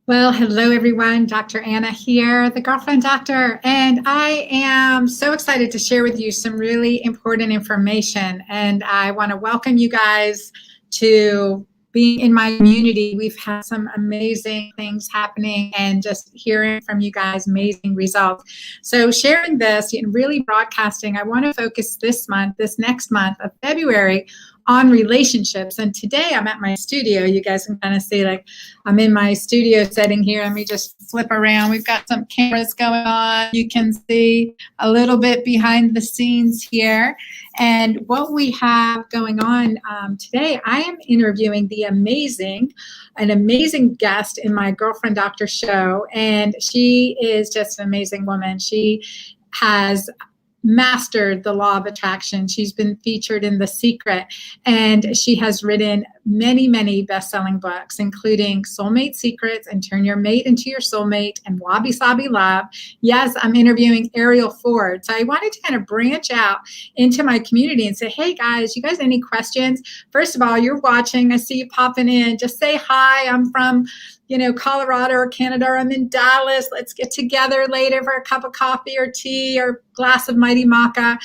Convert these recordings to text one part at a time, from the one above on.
Well, hello everyone. Dr. Anna here, the girlfriend doctor, and I am so excited to share with you some really important information. And I want to welcome you guys to being in my community. We've had some amazing things happening and just hearing from you guys, amazing results. So sharing this and really broadcasting, I want to focus this next month of February on relationships. And today I'm at my studio. You guys can kind of see like I'm in my studio setting here. Let me just flip around. We've got some cameras going on. You can see a little bit behind the scenes here. And what we have going on today, I am interviewing an amazing guest in my Girlfriend Doctor show. And she is just an amazing woman. She has mastered the law of attraction. She's been featured in The Secret, and she has written many best-selling books, including Soulmate Secrets and Turn Your Mate into Your Soulmate and Wabi Sabi Love. Yes, I'm interviewing Ariel Ford. So I wanted to kind of branch out into my community and say, hey guys, you guys any questions? First of all, you're watching. I see you popping in. Just say hi. I'm from Colorado or Canada, or I'm in Dallas. Let's get together later for a cup of coffee or tea or glass of mighty maca.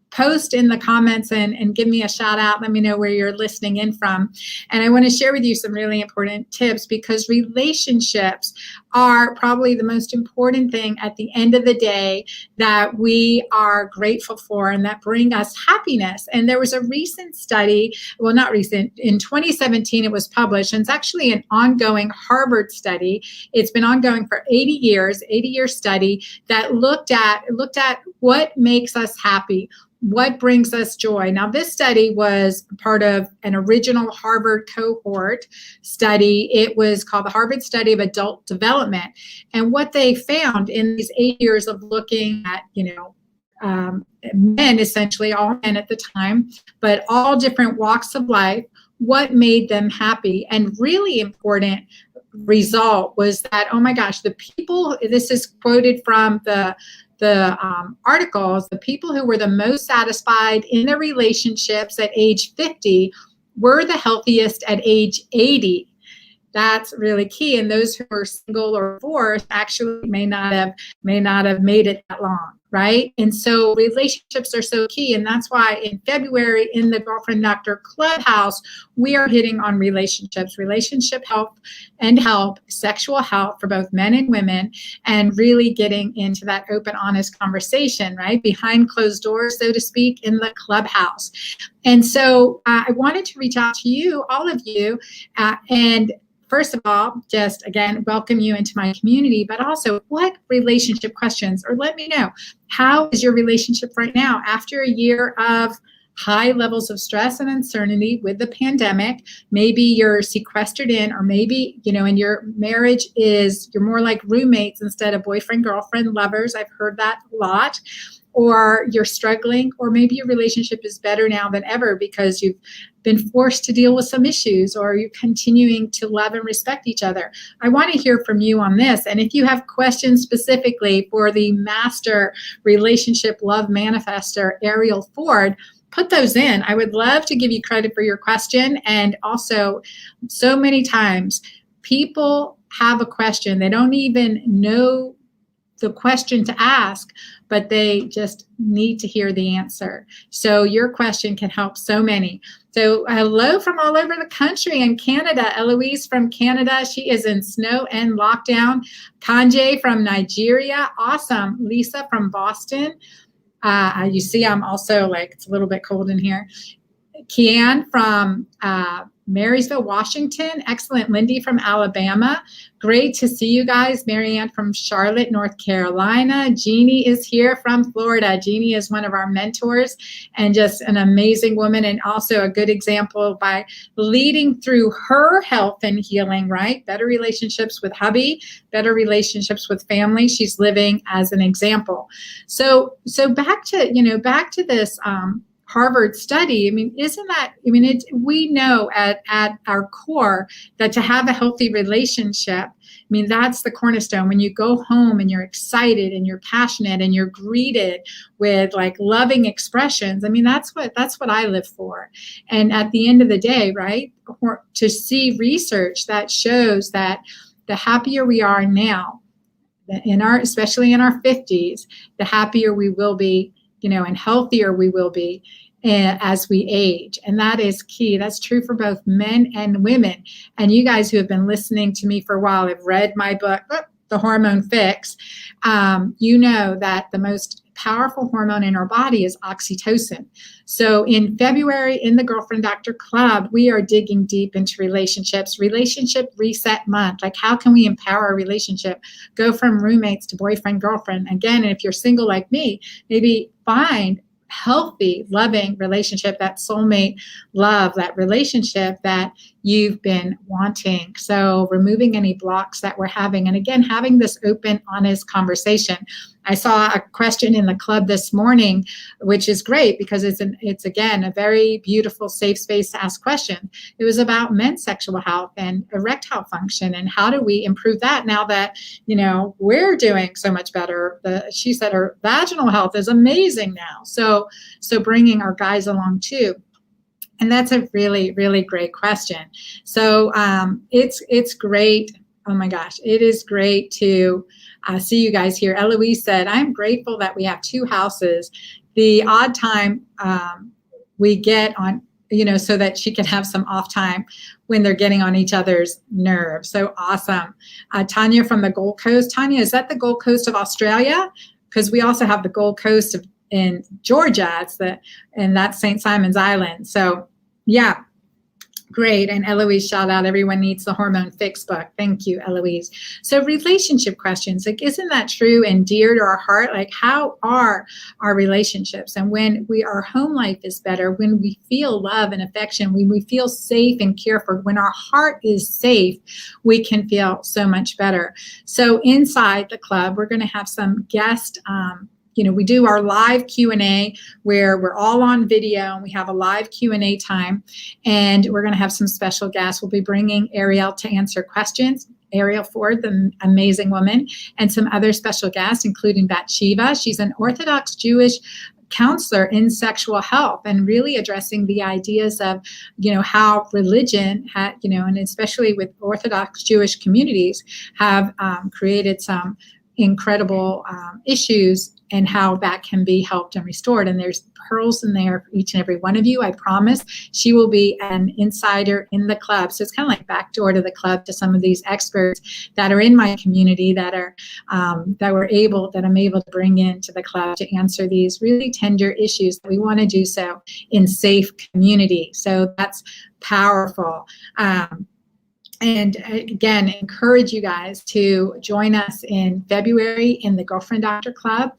Post in the comments and give me a shout out. Let me know where you're listening in from. And I want to share with you some really important tips, because relationships are probably the most important thing at the end of the day that we are grateful for and that bring us happiness. And there was a recent study, well, not recent, in 2017 it was published, and it's actually an ongoing Harvard study. It's been ongoing for 80 year study that looked at what makes us happy. What brings us joy? Now, this study was part of an original Harvard cohort study. It was called the Harvard Study of Adult Development. And what they found in these 8 years of looking at, men, essentially all men at the time, but all different walks of life, what made them happy. And really important result was that, oh my gosh, the people, this is quoted from the articles, the people who were the most satisfied in their relationships at age 50 were the healthiest at age 80. That's really key. And those who were single or divorced actually may not have made it that long, right? And so relationships are so key. And that's why in February in the Girlfriend Doctor Clubhouse, we are hitting on relationships, relationship health and help, sexual health for both men and women, and really getting into that open, honest conversation, right? Behind closed doors, so to speak, in the clubhouse. And so I wanted to reach out to you, all of you, and first of all, just again, welcome you into my community, but also what relationship questions, or let me know, how is your relationship right now after a year of high levels of stress and uncertainty with the pandemic? Maybe you're sequestered in, or maybe, and your marriage you're more like roommates instead of boyfriend, girlfriend, lovers. I've heard that a lot. Or you're struggling, or maybe your relationship is better now than ever because you've been forced to deal with some issues, or you're continuing to love and respect each other. I want to hear from you on this. And if you have questions specifically for the master relationship love manifester, Ariel Ford, put those in. I would love to give you credit for your question. And also, so many times people have a question. They don't even know the question to ask, but they just need to hear the answer. So your question can help so many. So hello from all over the country in Canada. Eloise from Canada. She is in snow and lockdown. Kanje from Nigeria. Awesome. Lisa from Boston. You see, I'm also it's a little bit cold in here. Kian from Marysville, Washington. Excellent. Lindy from Alabama. Great to see you guys. Marianne from Charlotte, North Carolina. Jeannie is here from Florida. Jeannie is one of our mentors and just an amazing woman, and also a good example by leading through her health and healing, right? Better relationships with hubby, better relationships with family. She's living as an example. So back to this Harvard study. We know at our core that to have a healthy relationship, that's the cornerstone. When you go home and you're excited and you're passionate and you're greeted with loving expressions, that's what I live for. And at the end of the day, right, to see research that shows that the happier we are now, especially in our 50s, the happier we will be, and healthier we will be as we age. And that is key. That's true for both men and women. And you guys who have been listening to me for a while have read my book, The Hormone Fix. You know that the most powerful hormone in our body is oxytocin. So in February in the Girlfriend Doctor Club, we are digging deep into relationships, relationship reset month. Like, how can we empower a relationship? Go from roommates to boyfriend, girlfriend. Again, and if you're single like me, maybe find healthy, loving relationship, that soulmate love, that relationship that you've been wanting. So removing any blocks that we're having. And again, having this open, honest conversation. I saw a question in the club this morning, which is great because it's again, a very beautiful, safe space to ask questions. It was about men's sexual health and erectile function, and how do we improve that now that, we're doing so much better. She said her vaginal health is amazing now. So bringing our guys along too. And that's a really, really great question. So it's great. Oh my gosh, it is great to see you guys here. Eloise said, I'm grateful that we have 2 houses. The odd time we get on, so that she can have some off time when they're getting on each other's nerves. So awesome. Tanya from the Gold Coast. Tanya, is that the Gold Coast of Australia? Because we also have the Gold Coast in Georgia. And that's St. Simon's Island. So yeah, great. And Eloise, shout out, everyone needs the Hormone Fix book. Thank you, Eloise. So relationship questions, like, isn't that true and dear to our heart? Like, how are our relationships? And when our home life is better, when we feel love and affection, when we feel safe and cared for, when our heart is safe, we can feel so much better. So inside the club, we're going to have some guest we do our live Q&A where we're all on video, and we have a live Q&A time, and we're going to have some special guests. We'll be bringing Ariel to answer questions, Ariel Ford, the amazing woman, and some other special guests, including Bathsheba. She's an Orthodox Jewish counselor in sexual health, and really addressing the ideas of, how religion had, and especially with Orthodox Jewish communities, have created some incredible issues, and how that can be helped and restored. And there's pearls in there for each and every one of you. I promise she will be an insider in the club. So it's kind of like backdoor to the club to some of these experts that are in my community that I'm able to bring into the club to answer these really tender issues that we want to do so in safe community. So that's powerful. And again, encourage you guys to join us in February in the Girlfriend Doctor Club,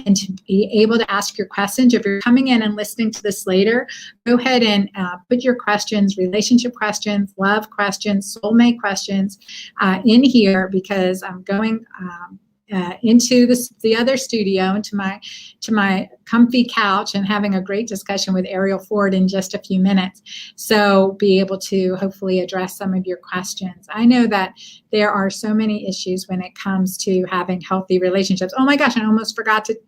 and to be able to ask your questions. If you're coming in and listening to this later, go ahead and put your questions, relationship questions, love questions, soulmate questions in here, because I'm going into the other studio, into my comfy couch, and having a great discussion with Ariel Ford in just a few minutes. So be able to hopefully address some of your questions. I know that there are so many issues when it comes to having healthy relationships. Oh my gosh, I almost forgot to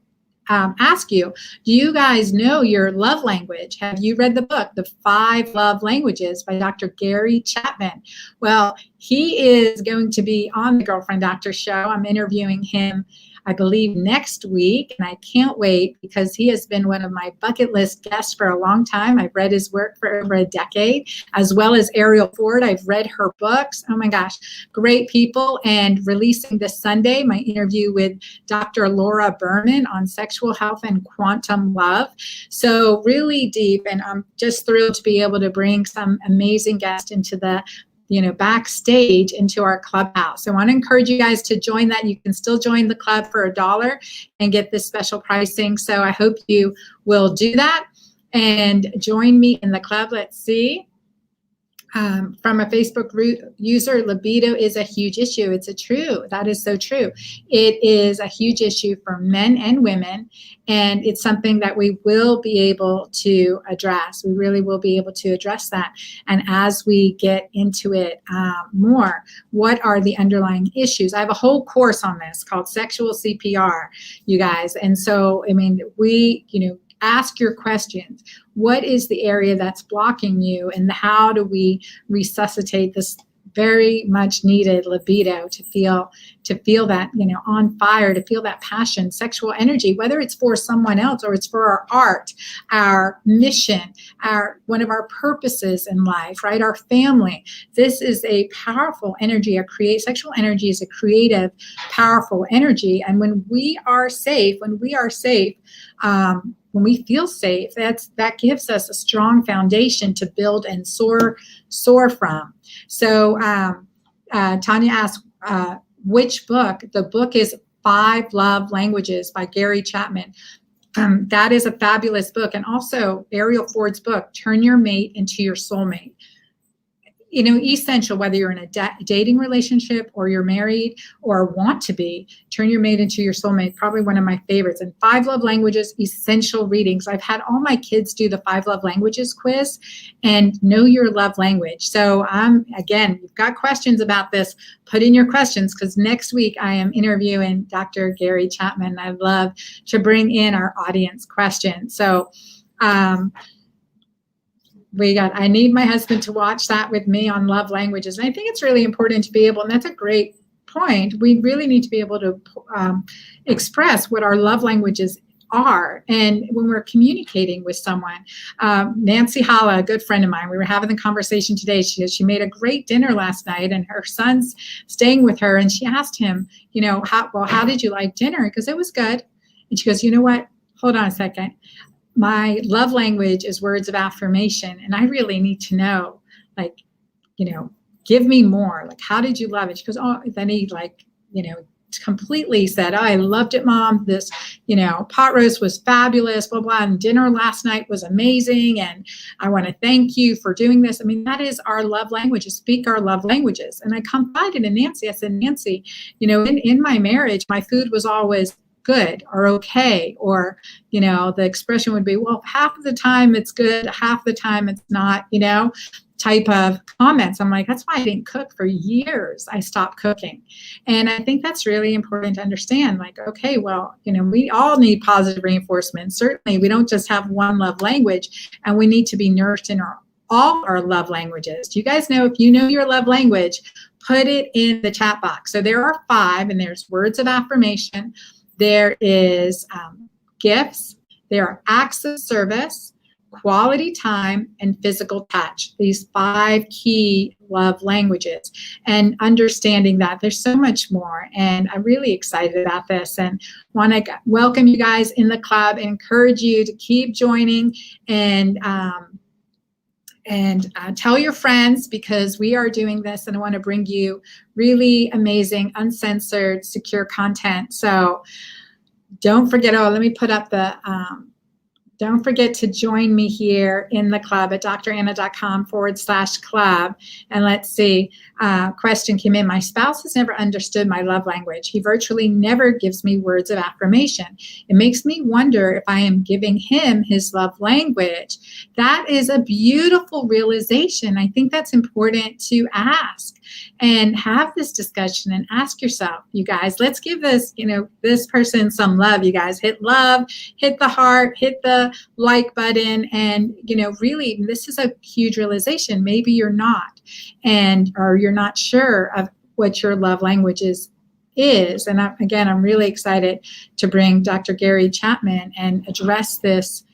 ask you, do you guys know your love language? Have you read the book, The 5 Love Languages by Dr. Gary Chapman? Well, he is going to be on the Girlfriend Doctor show. I'm interviewing him, I believe, next week, and I can't wait, because he has been one of my bucket list guests for a long time. I've read his work for over a decade, as well as Ariel Ford. I've read her books. Oh my gosh, great people. And releasing this Sunday, my interview with Dr. Laura Berman on sexual health and quantum love. So really deep, and I'm just thrilled to be able to bring some amazing guests into the backstage into our clubhouse. So I want to encourage you guys to join that. You can still join the club for $1 and get this special pricing. So I hope you will do that and join me in the club. Let's see. From a Facebook user, libido is a huge issue. That is so true. It is a huge issue for men and women, and it's something that we will be able to address. We really will be able to address that. And as we get into it more, what are the underlying issues? I have a whole course on this called Sexual CPR, you guys. And so, ask your questions. What is the area that's blocking you, and how do we resuscitate this very much needed libido to feel that, on fire, to feel that passion, sexual energy, whether it's for someone else or it's for our art, our mission, one of our purposes in life, right? Our family. This is a powerful energy. Sexual energy is a creative, powerful energy. And when we are safe, when we feel safe, that gives us a strong foundation to build and soar from. So Tanya asked, which book? The book is 5 Love Languages by Gary Chapman. That is a fabulous book. And also Ariel Ford's book, Turn Your Mate into Your Soulmate. Essential, whether you're in a dating relationship or you're married or want to be, Turn Your Mate into Your Soulmate, probably one of my favorites. And 5 Love Languages, essential readings. I've had all my kids do the 5 Love Languages quiz and know your love language. So again, you've got questions about this, put in your questions, because next week I am interviewing Dr. Gary Chapman. I love to bring in our audience questions. So I need my husband to watch that with me on love languages. And I think it's really important to be able, and that's a great point, we really need to be able to express what our love languages are. And when we're communicating with someone, Nancy Holla, a good friend of mine, we were having the conversation today. She made a great dinner last night and her son's staying with her. And she asked him, how did you like dinner? Because it was good. And she goes, you know what? Hold on a second. My love language is words of affirmation. And I really need to know, give me more. How did you love it? She goes, then he completely said, I loved it, Mom. This, pot roast was fabulous, blah, blah. And dinner last night was amazing. And I want to thank you for doing this. I mean, that is our love languages, speak our love languages. And I confided in Nancy. I said, Nancy, in my marriage, my food was always good or okay, or the expression would be, well, half of the time it's good, half the time it's not, type of comments. I'm like, that's why I didn't cook for years. I stopped cooking. And I think that's really important to understand. Okay, well, we all need positive reinforcement. Certainly we don't just have one love language, and we need to be nourished in all our love languages. Do you guys know, if you know your love language, put it in the chat box. So there are 5, and there's words of affirmation. There is gifts, there are acts of service, quality time, and physical touch. These 5 key love languages, and understanding that there's so much more. And I'm really excited about this and want to welcome you guys in the club and encourage you to keep joining and tell your friends, because we are doing this and I want to bring you really amazing, uncensored, secure content. So don't forget, let me put up the, don't forget to join me here in the club at dranna.com/club. And let's see, question came in. My spouse has never understood my love language. He virtually never gives me words of affirmation. It makes me wonder if I am giving him his love language. That is a beautiful realization. I think that's important to ask and have this discussion and ask yourself, you guys, let's give this, this person some love. You guys hit love, hit the heart, hit the like button. And, really, this is a huge realization. Maybe you're not, or you're not sure of what your love language is. And I'm really excited to bring Dr. Gary Chapman and address this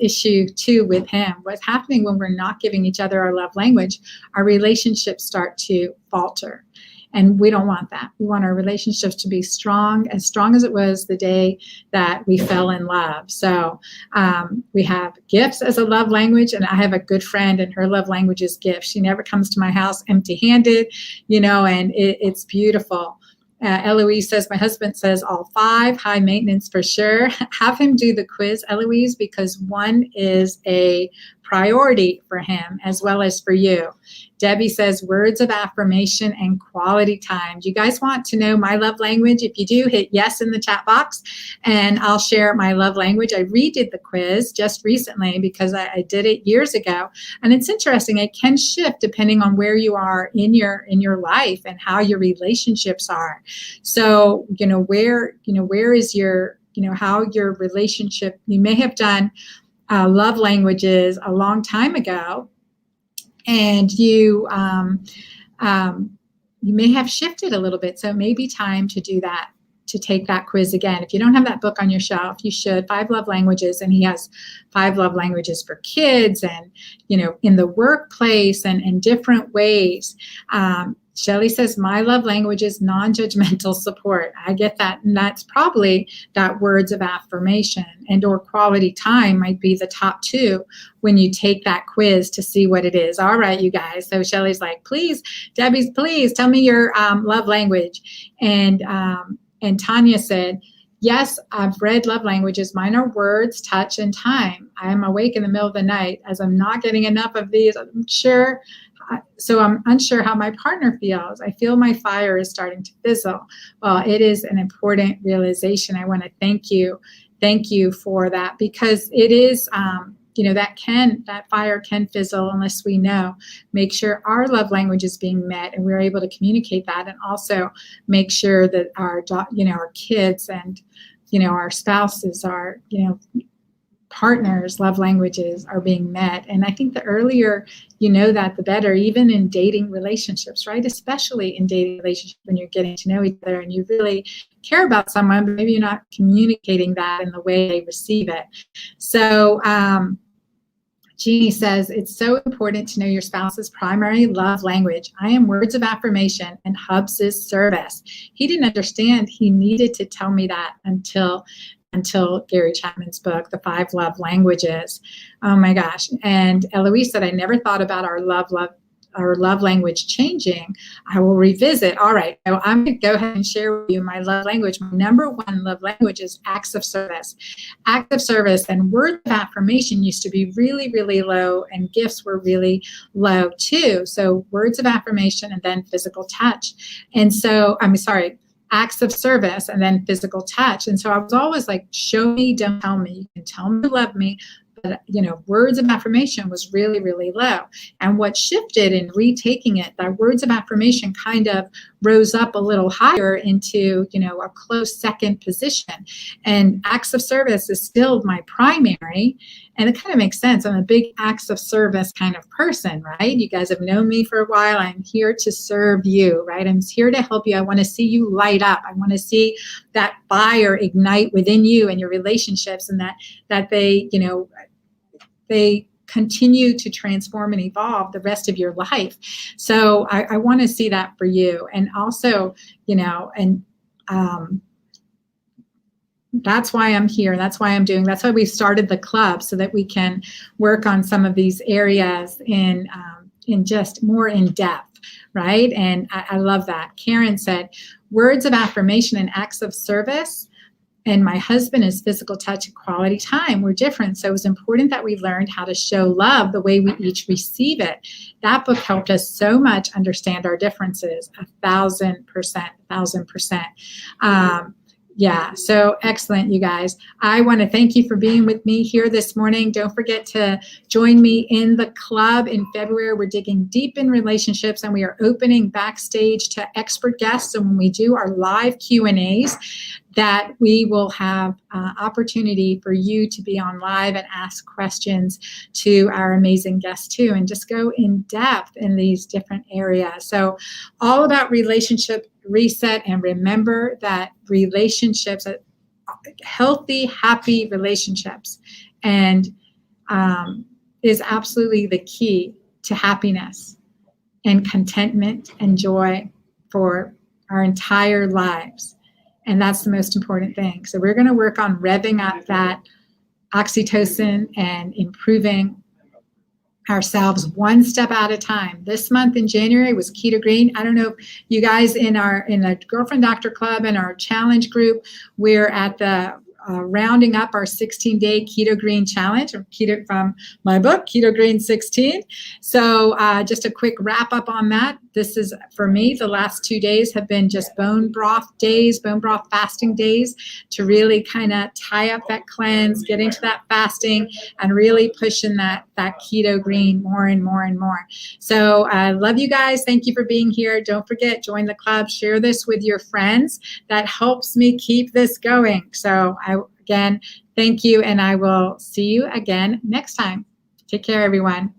issue too with him. What's happening when we're not giving each other our love language? Our relationships start to falter. And we don't want that. We want our relationships to be strong as it was the day that we fell in love. So we have gifts as a love language. And I have a good friend, and her love language is gifts. She never comes to my house empty-handed, and it's beautiful. Eloise says, my husband says all 5, high maintenance for sure. Have him do the quiz, Eloise, because one is a priority for him as well as for you. Debbie says words of affirmation and quality time. Do you guys want to know my love language? If you do, hit yes in the chat box and I'll share my love language. I redid the quiz just recently because I did it years ago. And it's interesting. It can shift depending on where you are in your life and how your relationships are. So, where is your, how your relationship, you may have done love languages a long time ago, and you you may have shifted a little bit. So it may be time to do that, to take that quiz again. If you don't have that book on your shelf, you should. 5 Love Languages, and he has 5 love languages for kids and, in the workplace and in different ways. Shelley says, my love language is non-judgmental support. I get that. And that's probably that words of affirmation and or quality time might be the top 2 when you take that quiz to see what it is. All right, you guys. So Shelley's like, please, Debbie, please tell me your love language. And Tanya said, yes, I've read love languages. Mine are words, touch, and time. I am awake in the middle of the night as I'm not getting enough of these. I'm unsure how my partner feels. I feel my fire is starting to fizzle. Well, it is an important realization. I want to thank you for that, because it is, that fire can fizzle unless we make sure our love language is being met and we're able to communicate that, and also make sure that our kids and, our spouses, our, partners' love languages are being met. And I think the earlier that, the better, even in dating relationships, right? Especially in dating relationships when you're getting to know each other and you really care about someone, but maybe you're not communicating that in the way they receive it. So Jeannie says, it's so important to know your spouse's primary love language. I am words of affirmation and Hubs is service. He didn't understand he needed to tell me that until Gary Chapman's book, The 5 Love Languages. Oh my gosh. And Eloise said, I never thought about our love language changing. I will revisit. All right. So I'm going to go ahead and share with you my love language. My number 1 love language is acts of service. Acts of service and words of affirmation used to be really, really low, and gifts were really low too. So words of affirmation and then physical touch. And so, acts of service and then physical touch. And so I was always like, show me, don't tell me. You can tell me you love me, but words of affirmation was really, really low. And what shifted in retaking it, that words of affirmation kind of rose up a little higher into, a close second position. And acts of service is still my primary. And it kind of makes sense. I'm a big acts of service kind of person, right? You guys have known me for a while. I'm here to serve you, right? I'm here to help you. I want to see you light up. I want to see that fire ignite within you and your relationships, and that they continue to transform and evolve the rest of your life. So I want to see that for you. And also, that's why I'm here. That's why we started the club, so that we can work on some of these areas in just more in depth, right? And I love that. Karen said, words of affirmation and acts of service. And my husband is physical touch and quality time. We're different. So it was important that we learned how to show love the way we each receive it. That book helped us so much understand our differences. 1,000%. Yeah, so excellent, you guys. I want to thank you for being with me here this morning. Don't forget to join me in the club in February. We're digging deep in relationships, and we are opening backstage to expert guests. And when we do our live Q&As, that we will have opportunity for you to be on live and ask questions to our amazing guests too, and just go in depth in these different areas. So all about relationship reset, and remember that relationships, healthy, happy relationships, and is absolutely the key to happiness and contentment and joy for our entire lives. And that's the most important thing. So we're going to work on revving up that oxytocin and improving ourselves one step at a time. This month in January was Keto Green. I don't know if you guys in the Girlfriend Doctor Club and our challenge group, we're at the rounding up our 16-day Keto Green challenge, or keto from my book, Keto Green 16. So just a quick wrap up on that. This is, for me, the last 2 days have been just bone broth fasting days, to really kind of tie up that cleanse, get into that fasting, and really pushing that Keto Green more and more and more. So I love you guys. Thank you for being here. Don't forget, join the club, share this with your friends. That helps me keep this going. So again, thank you, and I will see you again next time. Take care, everyone.